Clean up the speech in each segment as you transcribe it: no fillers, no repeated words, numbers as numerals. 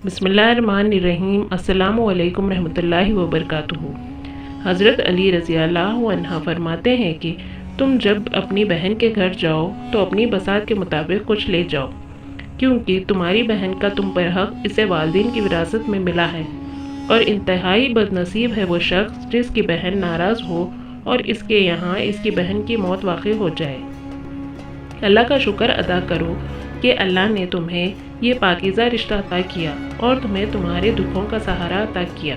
بسم اللہ الرحمن الرحیم۔ السلام علیکم رحمۃ اللہ وبرکاتہ۔ حضرت علی رضی اللہ عنہ فرماتے ہیں کہ تم جب اپنی بہن کے گھر جاؤ تو اپنی بساط کے مطابق کچھ لے جاؤ، کیونکہ تمہاری بہن کا تم پر حق اسے والدین کی وراثت میں ملا ہے، اور انتہائی بد نصیب ہے وہ شخص جس کی بہن ناراض ہو اور اس کے یہاں اس کی بہن کی موت واقع ہو جائے۔ اللہ کا شکر ادا کرو کہ اللہ نے تمہیں یہ پاکیزہ رشتہ عطا کیا اور تمہیں تمہارے دکھوں کا سہارا عطا کیا۔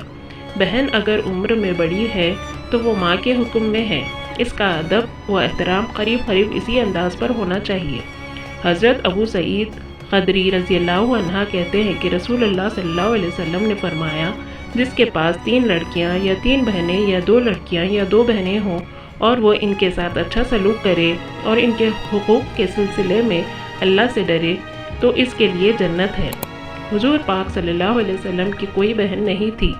بہن اگر عمر میں بڑی ہے تو وہ ماں کے حکم میں ہے، اس کا ادب و احترام قریب اسی انداز پر ہونا چاہیے۔ حضرت ابو سعید خدری رضی اللہ عنہ کہتے ہیں کہ رسول اللہ صلی اللہ علیہ وسلم نے فرمایا، جس کے پاس 3 لڑکیاں یا 3 بہنیں یا 2 لڑکیاں یا 2 بہنیں ہوں اور وہ ان کے ساتھ اچھا سلوک کرے اور ان کے حقوق کے سلسلے میں اللہ سے ڈرے تو اس کے لیے جنت ہے۔ حضور پاک صلی اللہ علیہ وسلم کی کوئی بہن نہیں تھی،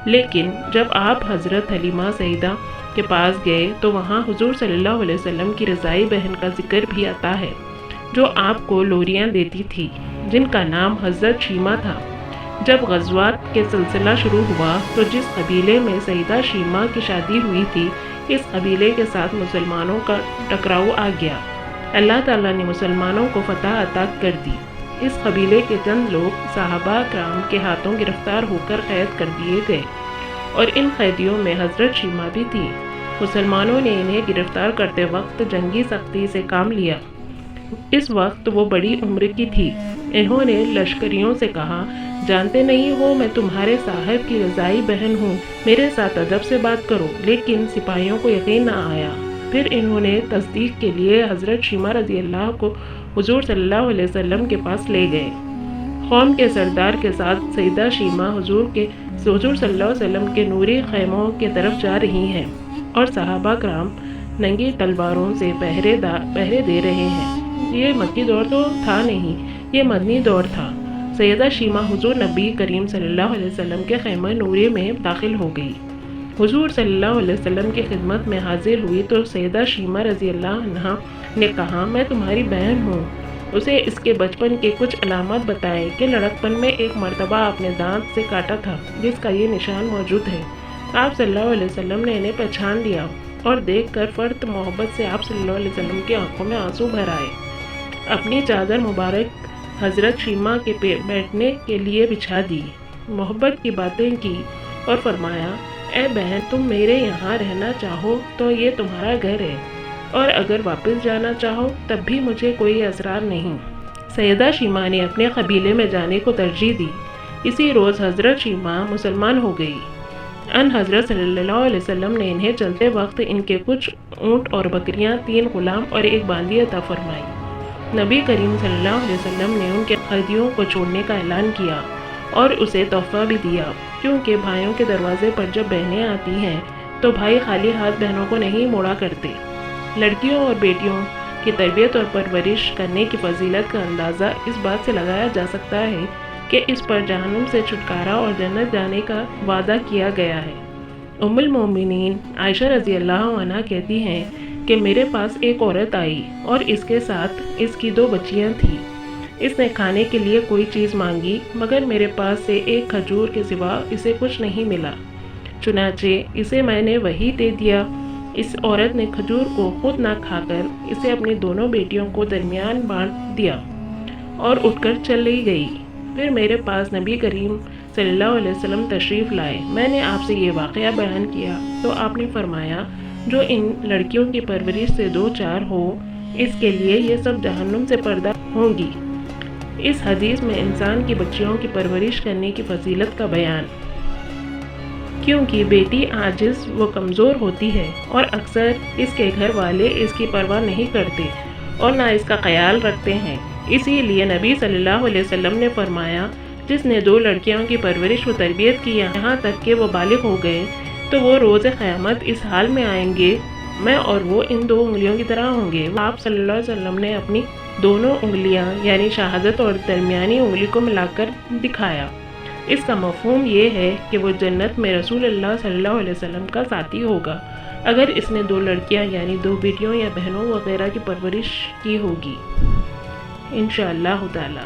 لیکن جب آپ حضرت حلیمہ سعیدہ کے پاس گئے تو وہاں حضور صلی اللہ علیہ وسلم کی رضائی بہن کا ذکر بھی آتا ہے، جو آپ کو لوریاں دیتی تھی، جن کا نام حضرت شیمہ تھا۔ جب غزوات کے سلسلہ شروع ہوا تو جس قبیلے میں سیدہ شیمہ کی شادی ہوئی تھی، اس قبیلے کے ساتھ مسلمانوں کا ٹکراؤ آ گیا۔ اللہ تعالیٰ نے مسلمانوں کو فتح عطا کر دی۔ اس قبیلے کے چند لوگ صحابہ کرام کے ہاتھوں گرفتار ہو کر قید کر دیے گئے، اور ان قیدیوں میں حضرت شیمہ بھی تھی۔ مسلمانوں نے انہیں گرفتار کرتے وقت جنگی سختی سے کام لیا۔ اس وقت وہ بڑی عمر کی تھی۔ انہوں نے لشکریوں سے کہا، جانتے نہیں ہو میں تمہارے صاحب کی رضائی بہن ہوں، میرے ساتھ ادب سے بات کرو، لیکن سپاہیوں کو یقین نہ آیا۔ پھر انہوں نے تصدیق کے لیے حضرت شیمہ رضی اللہ کو حضور صلی اللہ علیہ وسلم کے پاس لے گئے۔ قوم کے سردار کے ساتھ سیدہ شیمہ حضور صلی اللہ علیہ وسلم کے نوری خیموں کی طرف جا رہی ہیں، اور صحابہ کرام ننگی تلواروں سے پہرے دے رہے ہیں۔ یہ مکی دور تو تھا نہیں، یہ مدنی دور تھا۔ سیدہ شیمہ حضور نبی کریم صلی اللہ علیہ وسلم کے خیمہ نوری میں داخل ہو گئی۔ حضور صلی اللہ علیہ وسلم کی خدمت میں حاضر ہوئی تو سیدہ شیمہ رضی اللہ عنہ نے کہا، میں تمہاری بہن ہوں۔ اسے اس کے بچپن کے کچھ علامات بتائے کہ لڑکپن میں ایک مرتبہ آپ نے دانت سے کاٹا تھا، جس کا یہ نشان موجود ہے۔ آپ صلی اللہ علیہ وسلم نے انہیں پہچان لیا اور دیکھ کر فرط محبت سے آپ صلی اللہ علیہ وسلم کی آنکھوں میں آنسو بھر آئے۔ اپنی چادر مبارک حضرت شیمہ کے بیٹھنے کے لیے بچھا دی، محبت کی باتیں کی اور فرمایا، اے بہن، تم میرے یہاں رہنا چاہو تو یہ تمہارا گھر ہے، اور اگر واپس جانا چاہو تب بھی مجھے کوئی اعتراض نہیں۔ سیدہ شیمہ نے اپنے قبیلے میں جانے کو ترجیح دی۔ اسی روز حضرت شیمہ مسلمان ہو گئی۔ حضرت صلی اللہ علیہ وسلم نے انہیں چلتے وقت ان کے کچھ اونٹ اور بکریاں، 3 غلام اور 1 باندی عطا فرمائی۔ نبی کریم صلی اللہ علیہ وسلم نے ان کے قیدیوں کو چھوڑنے کا اعلان کیا اور اسے تحفہ بھی دیا، کیونکہ بھائیوں کے دروازے پر جب بہنیں آتی ہیں تو بھائی خالی ہاتھ بہنوں کو نہیں موڑا کرتے۔ لڑکیوں اور بیٹیوں کی تربیت اور پرورش کرنے کی فضیلت کا اندازہ اس بات سے لگایا جا سکتا ہے کہ اس پر جہنم سے چھٹکارا اور جنت جانے کا وعدہ کیا گیا ہے۔ ام المومنین عائشہ رضی اللہ عنہا کہتی ہیں کہ میرے پاس ایک عورت آئی اور اس کے ساتھ اس کی 2 بچیاں تھیں۔ اس نے کھانے کے لیے کوئی چیز مانگی، مگر میرے پاس سے ایک کھجور کے سوا اسے کچھ نہیں ملا، چنانچہ اسے میں نے وہی دے دیا۔ اس عورت نے کھجور کو خود نہ کھا کر اسے اپنی دونوں بیٹیوں کو درمیان بانٹ دیا اور اٹھ کر چلی گئی۔ پھر میرے پاس نبی کریم صلی اللہ علیہ وسلم تشریف لائے۔ میں نے آپ سے یہ واقعہ بیان کیا تو آپ نے فرمایا، جو ان لڑکیوں کی پرورش سے 2-4 ہو، اس کے لیے یہ سب جہنم سے پردہ ہوں گی۔ اس حدیث میں انسان کی بچیوں کی پرورش کرنے کی فضیلت کا بیان، کیونکہ بیٹی عاجز و کمزور ہوتی ہے اور اکثر اس کے گھر والے اس کی پرواہ نہیں کرتے اور نہ اس کا خیال رکھتے ہیں۔ اسی لیے نبی صلی اللہ علیہ وسلم نے فرمایا، جس نے 2 لڑکیوں کی پرورش و تربیت کی یہاں تک کہ وہ بالغ ہو گئے تو وہ روز قیامت اس حال میں آئیں گے، میں اور وہ ان 2 انگلیوں کی طرح ہوں گے۔ آپ صلی اللہ علیہ وسلم نے اپنی دونوں انگلیاں یعنی شہادت اور درمیانی انگلی کو ملا کر دکھایا۔ اس کا مفہوم یہ ہے کہ وہ جنت میں رسول اللہ صلی اللہ علیہ وسلم کا ساتھی ہوگا اگر اس نے 2 لڑکیاں یعنی 2 بیٹیوں یا بہنوں وغیرہ کی پرورش کی ہوگی، انشاءاللہ تعالی۔